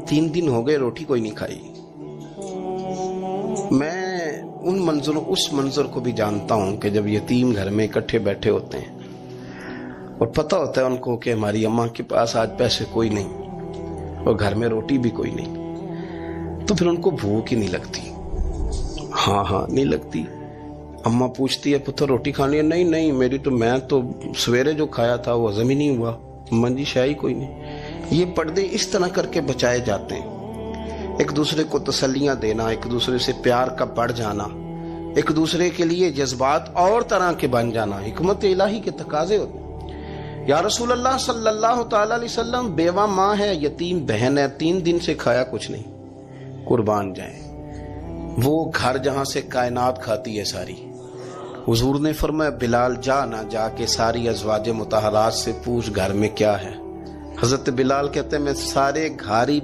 3 दिन हो गए रोटी कोई नहीं खाई। मैं उस मंजर को भी जानता हूं कि जब यतीम घर में इकट्ठे बैठे होते हैं और पता होता है उनको कि हमारी अम्मा के पास आज पैसे कोई नहीं और घर में रोटी भी कोई नहीं, तो फिर उनको भूख ही नहीं लगती। हाँ नहीं लगती। अम्मा पूछती है पुत्र रोटी खानी है? नहीं मैं तो सवेरे जो खाया था वो हजम ही नहीं हुआ। अम्मा जी शाही कोई नहीं। ये पर्दे इस तरह करके बचाए जाते हैं। एक दूसरे को तसल्लियां देना, एक दूसरे से प्यार का बढ़ जाना, एक दूसरे के लिए जज्बात और तरह के बन जाना हिकमत इलाही के तकाजे होते हैं। या रसूल अल्लाह सल्लल्लाहु ताला अलैहि वसल्लम, बेवा माँ है, यतीम बहन है, 3 दिन से खाया कुछ नहीं, कुर्बान जाए वो घर जहां से कायनात खाती है सारी। हुजूर ने फरमाया बिलाल जा ना जाके सारी अज़वाज मुतहरात से पूछ घर में क्या है। हजरत बिलाल कहते हैं मैं सारे घर ही